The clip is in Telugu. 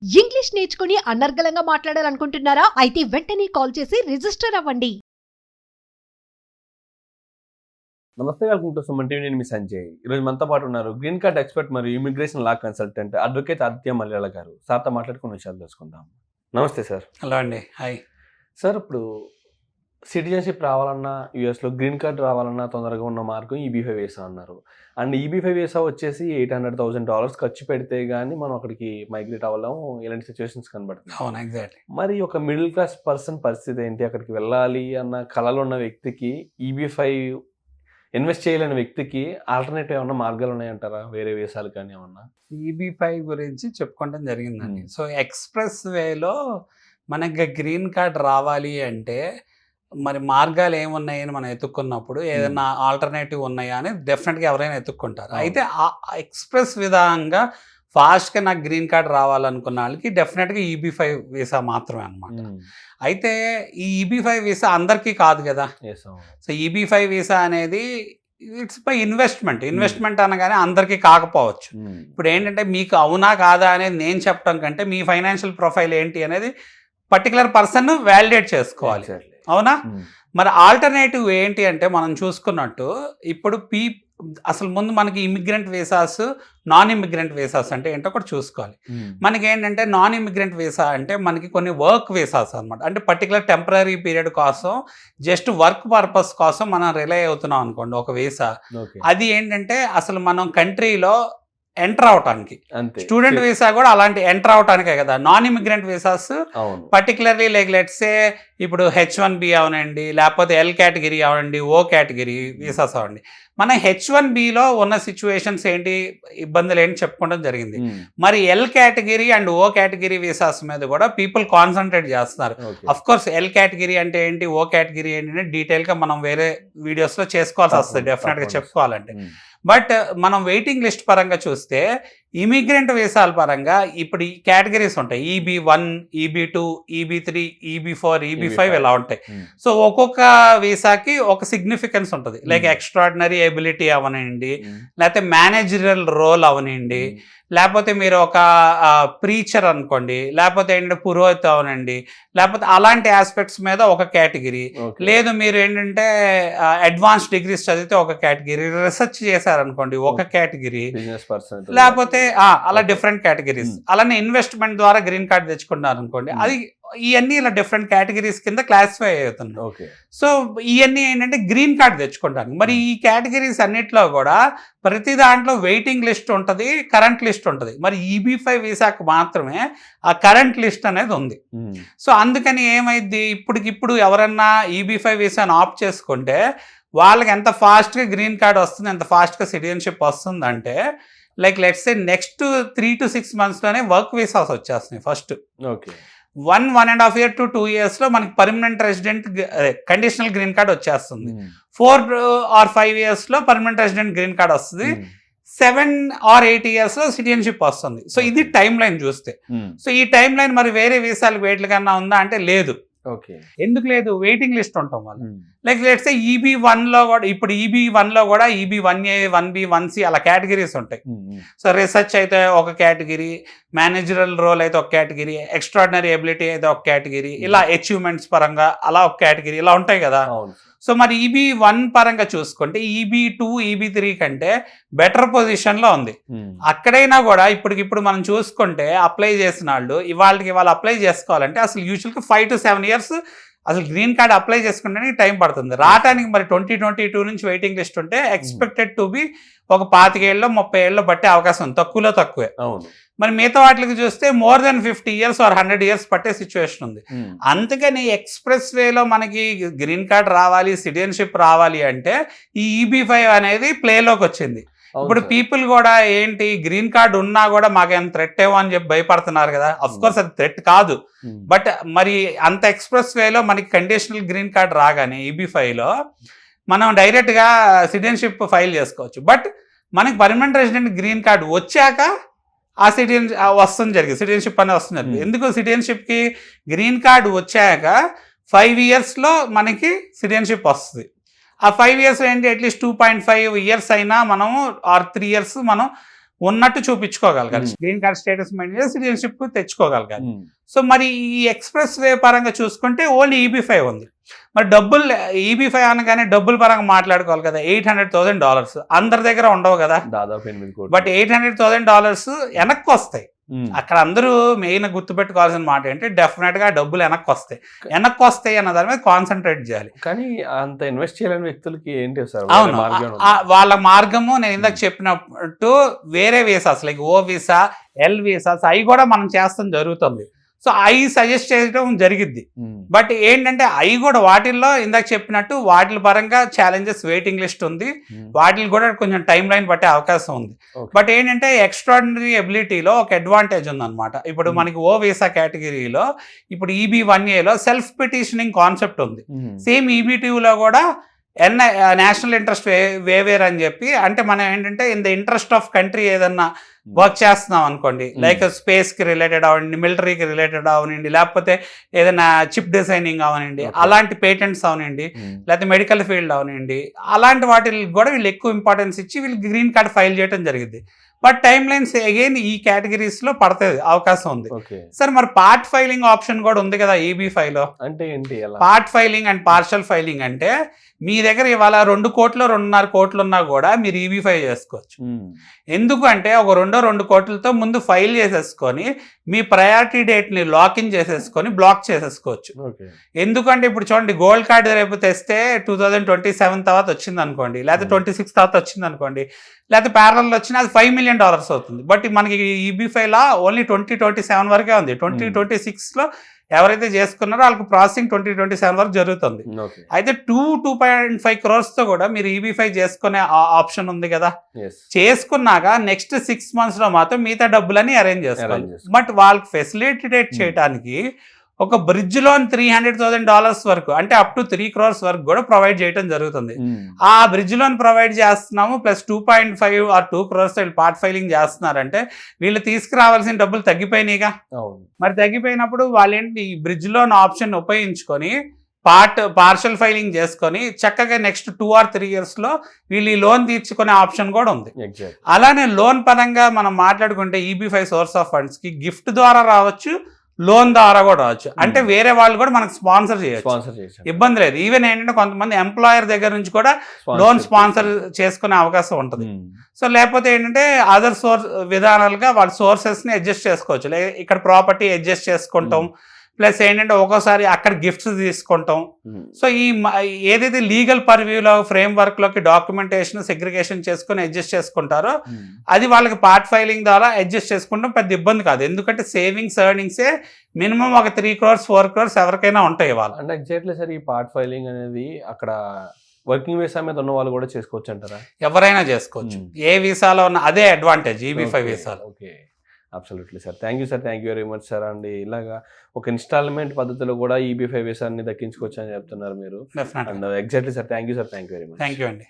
ఇంగ్లీష్ నేర్చుకుని అనర్గళంగా మాట్లాడాలనుకుంటున్నారా? అయితే వెంటనే కాల్ చేసి రిజిస్టర్ అవ్వండి. నమస్తే, వెల్కమ్ టు సుమన్ టీవీ. నేను మీ సంజయ్. ఈరోజు మనతో పాటు ఉన్నారు గ్రీన్ కార్డ్ ఎక్స్పర్ట్ మరియు immigration law consultant advocate Aditya Malyala గారు. సార్తో మాట్లాడుకున్న విషయాలు తెలుసుకుందాం. నమస్తే సార్. హలో అండి. Hi sir. ఇప్పుడు సిటిజన్షిప్ రావాలన్నా, యూఎస్లో గ్రీన్ కార్డ్ రావాలన్నా తొందరగా ఉన్న మార్గం EB-5 వీసా అన్నారు. అండ్ EB-5 వీసా వచ్చేసి $800,000 ఖర్చు పెడితే కానీ మనం అక్కడికి మైగ్రేట్ అవ్వలేం. ఇలాంటి సిచ్యువేషన్స్ కనబడుతుంది. అవును, ఎగ్జాక్ట్లీ. మరి ఒక మిడిల్ క్లాస్ పర్సన్ పరిస్థితి ఏంటి? అక్కడికి వెళ్ళాలి అన్న కళలు ఉన్న వ్యక్తికి EB-5 ఇన్వెస్ట్ చేయలేని వ్యక్తికి ఆల్టర్నేటివ్ ఏమన్నా మార్గాలు ఉన్నాయంటారా? వేరే వీసాలు కానీ ఏమన్నా? EB-5 గురించి చెప్పుకోవడం జరిగిందండి. సో ఎక్స్ప్రెస్ వేలో మనకి గ్రీన్ కార్డ్ రావాలి అంటే మరి మార్గాలు ఏమున్నాయని మనం ఎత్తుక్కున్నప్పుడు ఏదైనా ఆల్టర్నేటివ్ ఉన్నాయా అని డెఫినెట్గా ఎవరైనా ఎత్తుక్కుంటారు. అయితే ఆ ఎక్స్ప్రెస్ విధంగా ఫాస్ట్గా నాకు గ్రీన్ కార్డ్ రావాలనుకున్న వాళ్ళకి డెఫినెట్గా EB-5 వీసా మాత్రమే అనమాట. అయితే ఈ EB-5 వీసా అందరికీ కాదు కదా. సో EB-5 వీసా అనేది ఇట్స్ బై ఇన్వెస్ట్మెంట్ అనగానే అందరికీ కాకపోవచ్చు. ఇప్పుడు ఏంటంటే మీకు అవునా కాదా అనేది నేను చెప్పడం కంటే మీ ఫైనాన్షియల్ ప్రొఫైల్ ఏంటి అనేది పర్టికులర్ పర్సన్ వ్యాలిడేట్ చేసుకోవాలి. అవునా? మరి ఆల్టర్నేటివ్ ఏంటి అంటే మనం చూసుకున్నట్టు ఇప్పుడు అసలు ముందు మనకి immigrant visas, non immigrant visas అంటే ఏంటో కూడా చూసుకోవాలి. మనకి ఏంటంటే నాన్ ఇమిగ్రెంట్ వీసా అంటే మనకి కొన్ని వర్క్ వీసాస్ అనమాట. అంటే పర్టికులర్ టెంపరీ పీరియడ్ కోసం, జస్ట్ వర్క్ పర్పస్ కోసం మనం రిలై అవుతున్నాం అనుకోండి ఒక వీసా. అది ఏంటంటే అసలు మనం కంట్రీలో ఎంటర్ అవటానికి. స్టూడెంట్ వీసా కూడా అలాంటి ఎంటర్ అవటానికే కదా. Non immigrant visas particularly like let's say ఇప్పుడు H1B అవనండి, లేకపోతే L కేటగిరీ అవ్వండి, O కేటగిరీ వీసాస్ అవ్వండి. మన H1Bలో ఉన్న సిచ్యువేషన్స్ ఏంటి, ఇబ్బందులు ఏంటి చెప్పుకోవడం జరిగింది. మరి L category and O category visas మీద కూడా పీపుల్ కాన్సన్ట్రేట్ చేస్తున్నారు. అఫ్ కోర్స్ L కేటగిరీ అంటే ఏంటి, O కేటగిరీ ఏంటి డీటెయిల్గా మనం వేరే వీడియోస్లో చేసుకోవాల్సి వస్తుంది డెఫినెట్గా చెప్పుకోవాలంటే. బట్ మనం వెయిటింగ్ లిస్ట్ పరంగా చూస్తే ఇమిగ్రెంట్ వీసాల పరంగా ఇప్పుడు ఈ కేటగిరీస్ ఉంటాయి. EB-1, EB-2, EB-3, EB-4, EB-5 ఇలా ఉంటాయి. సో ఒక్కొక్క వీసాకి ఒక సిగ్నిఫికెన్స్ ఉంటుంది. లైక్ ఎక్స్ట్రాడినరీ ఎబిలిటీ అవనండి, లేకపోతే మేనేజరల్ రోల్ అవనండి, లేకపోతే మీరు ఒక ప్రీచర్ అనుకోండి, లేకపోతే ఏంటంటే పురోహిత అవనండి, లేకపోతే అలాంటి ఆస్పెక్ట్స్ మీద ఒక కేటగిరీ. లేదు మీరు ఏంటంటే అడ్వాన్స్ డిగ్రీస్ చదివితే ఒక కేటగిరీ, రీసెర్చ్ చేశారనుకోండి ఒక కేటగిరీ, లేకపోతే అలా డిఫరెంట్ కేటగిరీస్. అలానే ఇన్వెస్ట్మెంట్ ద్వారా గ్రీన్ కార్డ్ తెచ్చుకున్నారు అనుకోండి, అది ఇవన్నీ ఇలా డిఫరెంట్ కేటగిరీస్ కింద క్లాసిఫై అవుతున్నాయి. సో ఇవన్నీ ఏంటంటే గ్రీన్ కార్డ్ తెచ్చుకుంటాను. మరి ఈ కేటగిరీస్ అన్నిట్లో కూడా ప్రతి దాంట్లో వెయిటింగ్ లిస్ట్ ఉంటుంది, కరెంట్ లిస్ట్ ఉంటుంది. మరి EB-5 వీసాకు మాత్రమే ఆ కరెంట్ లిస్ట్ అనేది ఉంది. సో అందుకని ఏమైంది, ఇప్పటికిప్పుడు ఎవరన్నా EB-5 వీసాను ఆఫ్ చేసుకుంటే వాళ్ళకి ఎంత ఫాస్ట్గా గ్రీన్ కార్డ్ వస్తుంది, ఎంత ఫాస్ట్గా సిటిజన్షిప్ వస్తుందంటే like let's say next 3 to 6 monthsలోనే వర్క్ వీసాస్ వచ్చేస్తున్నాయి. ఫస్ట్ 1.5 years to 2 yearsలో మనకి permanent resident conditional green card వచ్చేస్తుంది. 4 or 5 yearsలో పర్మనెంట్ రెసిడెంట్ గ్రీన్ కార్డ్ వస్తుంది. 7 or 8 yearsలో సిటిజన్షిప్ వస్తుంది. సో ఇది టైం లైన్ చూస్తే. సో ఈ టైం లైన్ మరి వేరే వీసాలకు వేట్లు కన్నా ఉందా అంటే లేదు. ఎందుకు లేదు, వెయిటింగ్ లిస్ట్ ఉంటాం వల్ల. లైక్ లెట్స్ EB-1లో కూడా ఇప్పుడు EB-1లో కూడా EB-1A, 1B, 1C అలా కేటగిరీస్ ఉంటాయి. సో రీసెర్చ్ అయితే ఒక కేటగిరీ, మేనేజరల్ రోల్ అయితే ఒక కేటగిరీ, ఎక్స్ట్రాడినరీ ఎబిలిటీ అయితే ఒక కేటగిరీ, ఇలా అచీవ్మెంట్స్ పరంగా అలా ఒక కేటగిరీ ఇలా ఉంటాయి కదా. సో మరి EB-1 పరంగా చూసుకుంటే EB-2, EB-3 కంటే బెటర్ పొజిషన్లో ఉంది. అక్కడైనా కూడా ఇప్పటికిప్పుడు మనం చూసుకుంటే అప్లై చేసిన వాళ్ళు ఇవాళ అప్లై చేసుకోవాలంటే అసలు యూజువల్గా 5 to 7 years అసలు గ్రీన్ కార్డ్ అప్లై చేసుకుంటే టైం పడుతుంది. రావడానికి మరి 2022 నుంచి వెయిటింగ్ లిస్ట్ ఉంటే ఎక్స్పెక్టెడ్ టు బి ఒక 25 ఏళ్ళు 30 ఏళ్ళు పట్టే అవకాశం ఉంది, తక్కువే. మరి మిగతా వాటికి చూస్తే more than 50 years or 100 years పట్టే సిచ్యువేషన్ ఉంది. అందుకని ఎక్స్ప్రెస్ వేలో మనకి గ్రీన్ కార్డ్ రావాలి, సిటిజన్షిప్ రావాలి అంటే ఈ EB-5 అనేది ప్లేలోకి వచ్చింది. ఇప్పుడు పీపుల్ కూడా ఏంటి గ్రీన్ కార్డ్ ఉన్నా కూడా మాకేం థ్రెట్ ఏమో అని చెప్పి భయపడుతున్నారు కదా. అఫ్ కోర్స్ అది థ్రెట్ కాదు, బట్ మరి అంత ఎక్స్ప్రెస్ వేలో మనకి కండిషనల్ గ్రీన్ కార్డ్ రాగానే EB-5లో మనం డైరెక్ట్గా సిటిజన్షిప్ ఫైల్ చేసుకోవచ్చు. బట్ మనకి పర్మనెంట్ రెసిడెంట్ గ్రీన్ కార్డ్ వచ్చాక ఆ సిటిజన్షిప్ అనేది వస్తుంది. ఎందుకు సిటిజన్షిప్కి గ్రీన్ కార్డు వచ్చాక 5 yearsలో మనకి సిటిజన్షిప్ వస్తుంది. ఆ 5 years ఏంటి, అట్లీస్ట్ 2.5 years అయినా మనము ఆర్ 3 years మనం ఉన్నట్టు చూపించుకోగలగాలి, green card status maintain citizenship తెచ్చుకోగలగాలి. సో మరి ఈ ఎక్స్ప్రెస్ వే పరంగా చూసుకుంటే ఓన్లీ EB-5 ఉంది. మరి డబ్బులు EB-5 అనగానే డబ్బుల పరంగా మాట్లాడుకోవాలి కదా. $800,000 అందరి దగ్గర ఉండవు కదా, దాదాపు 8 కోట్లు. బట్ $800,000 వెనక్కి వస్తాయి. అక్కడ అందరూ మెయిన్ గుర్తుపెట్టుకోవాల్సిన మాట ఏంటంటే డెఫినెట్ గా డబ్బులు వెనక్కి వస్తాయి అన్న దాని మీద కాన్సన్ట్రేట్ చేయాలి. కానీ అంత ఇన్వెస్ట్ చేయలేని వ్యక్తులకి ఏంటి సార్ అవును, వాళ్ళ మార్గము నేను ఇందాక చెప్పినట్టు వేరే visas like O visa, L visas అవి కూడా మనం చేస్తాం జరుగుతుంది. సో అవి సజెస్ట్ చేయడం జరిగిద్ది. బట్ ఏంటంటే అవి కూడా వాటిల్లో ఇందాక చెప్పినట్టు వాటి పరంగా ఛాలెంజెస్, వెయిటింగ్ లిస్ట్ ఉంది, వాటిని కూడా కొంచెం టైం లైన్ పట్టే అవకాశం ఉంది. బట్ ఏంటంటే ఎక్స్ట్రాడినరీ ఎబిలిటీలో ఒక అడ్వాంటేజ్ ఉందన్నమాట. ఇప్పుడు మనకి O వీసా కేటగిరీలో ఇప్పుడు EB-1Aలో సెల్ఫ్ పిటిషనింగ్ కాన్సెప్ట్ ఉంది. సేమ్ EB-2లో కూడా నేషనల్ ఇంట్రెస్ట్ వేవేర్ అని చెప్పి, అంటే మనం ఏంటంటే in the interest of country ఏదన్నా వర్క్ చేస్తున్నాం అనుకోండి, లైక్ స్పేస్కి రిలేటెడ్ అవనండి, మిలిటరీకి రిలేటెడ్ అవనండి, లేకపోతే ఏదైనా చిప్ డిజైనింగ్ అవనండి, అలాంటి పేటెంట్స్ అవనండి, లేకపోతే మెడికల్ ఫీల్డ్ అవనండి, అలాంటి వాటికి కూడా వీళ్ళు ఎక్కువ ఇంపార్టెన్స్ ఇచ్చి వీళ్ళు గ్రీన్ కార్డ్ ఫైల్ చేయడం జరిగింది. బట్ టైమ్ లైన్స్ అగైన్ ఈ కేటగిరీస్ లో పడుతుంది అవకాశం ఉంది. సార్ మరి పార్ట్ ఫైలింగ్ ఆప్షన్ కూడా ఉంది కదా EB-5 లో. అంటే ఏంటి part filing and partial filing అంటే మీ దగ్గర ఇవాళ 2 కోట్లు 2.5 కోట్లు ఉన్నా కూడా మీరు EB-5 చేసుకోవచ్చు. ఎందుకంటే ఒక 2 కోట్లతో ముందు ఫైల్ చేసేసుకొని మీ ప్రయారిటీ డేట్ ని లాకిన్ చేసేసుకొని బ్లాక్ చేసేసుకోవచ్చు. ఎందుకంటే ఇప్పుడు చూడండి, గోల్డ్ కార్డ్ రేపు తెస్తే 2027 తర్వాత వచ్చింది అనుకోండి, లేకపోతే 26 తర్వాత వచ్చింది అనుకోండి, లేకపోతే ప్యారల్ వచ్చినా అది $5 million అవుతుంది. బట్ మనకి EB-5 లా ఓన్లీ 2027 వరకే ఉంది. 2026లో ఎవరైతే చేసుకున్నారో వాళ్ళకి ప్రాసెసింగ్ 2027 వరకు జరుగుతుంది. అయితే 2.5 crores తో కూడా మీరు EB-5 చేసుకునే ఆప్షన్ ఉంది కదా. చేసుకున్నాక నెక్స్ట్ 6 months లో మాత్రం మిగతా డబ్బులని అరేంజ్ చేసుకోవాలి. బట్ వాళ్ళకి ఫెసిలిటేట్ చేయడానికి ఒక బ్రిడ్జ్ లోన్ $300,000 వరకు, అంటే అప్ టు 3 crores వరకు కూడా ప్రొవైడ్ చేయడం జరుగుతుంది. ఆ బ్రిడ్జ్ లోన్ ప్రొవైడ్ చేస్తున్నాము, ప్లస్ 2.5 or 2 crores వీళ్ళు పార్ట్ ఫైలింగ్ చేస్తున్నారంటే వీళ్ళు తీసుకురావాల్సిన డబ్బులు తగ్గిపోయినాయిగా. మరి తగ్గిపోయినప్పుడు వాళ్ళేంటి ఈ బ్రిడ్జ్ లోన్ ఆప్షన్ ఉపయోగించుకొని పార్షల్ ఫైలింగ్ చేసుకొని చక్కగా నెక్స్ట్ 2 or 3 years లో వీళ్ళు ఈ లోన్ తీర్చుకునే ఆప్షన్ కూడా ఉంది. అలానే లోన్ పరంగా మనం మాట్లాడుకుంటే EB-5 సోర్స్ ఆఫ్ ఫండ్స్ కి గిఫ్ట్ ద్వారా రావచ్చు, లోన్ ద్వారా కూడా రావచ్చు. అంటే వేరే వాళ్ళు కూడా మనకు స్పాన్సర్ చేయొచ్చు, ఇబ్బంది లేదు. ఈవెన్ ఏంటంటే కొంతమంది ఎంప్లాయర్ దగ్గర నుంచి కూడా లోన్ స్పాన్సర్ చేసుకునే అవకాశం ఉంటుంది. సో లేకపోతే ఏంటంటే అదర్ విధానాలుగా వాళ్ళ సోర్సెస్ ని అడ్జస్ట్ చేసుకోవచ్చు. ఇక్కడ ప్రాపర్టీ అడ్జస్ట్ చేసుకుంటాం, ప్లస్ ఏంటంటే ఒక్కోసారి అక్కడ గిఫ్ట్స్ తీసుకుంటాం. సో ఈ ఏదైతే లీగల్ పర్వ్యూలో ఫ్రేమ్ వర్క్ లోకి డాక్యుమెంటేషన్ సెగ్రిగేషన్ చేసుకుని అడ్జస్ట్ చేసుకుంటారో అది వాళ్ళకి పార్ట్ ఫైలింగ్ ద్వారా అడ్జస్ట్ చేసుకుంటాం పెద్ద ఇబ్బంది కాదు. ఎందుకంటే సేవింగ్స్ ఎర్నింగ్సే మినిమం ఒక 3 crores 4 crores ఎవరికైనా ఉంటాయి వాళ్ళు. అంటే ఎగ్జాక్ట్లీ సార్ ఈ పార్ట్ ఫైలింగ్ అనేది అక్కడ వర్కింగ్ వీసా మీద ఉన్న వాళ్ళు కూడా చేసుకోవచ్చు అంటారా? ఎవరైనా చేసుకోవచ్చు, ఏ వీసాలో ఉన్న అదే అడ్వాంటేజ్ EB-5 వీసాలో. Okay, absolutely sir. Thank you sir, thank you very much sir. అండి ఇలాగా ఒక ఇన్స్టాల్మెంట్ పద్ధతిలో కూడా EB-5 వీసాని దక్కించుకోవచ్చు అని చెప్తున్నారు మీరు. Definitely. And exactly sir, thank you sir, thank you very much. Thank you అండి.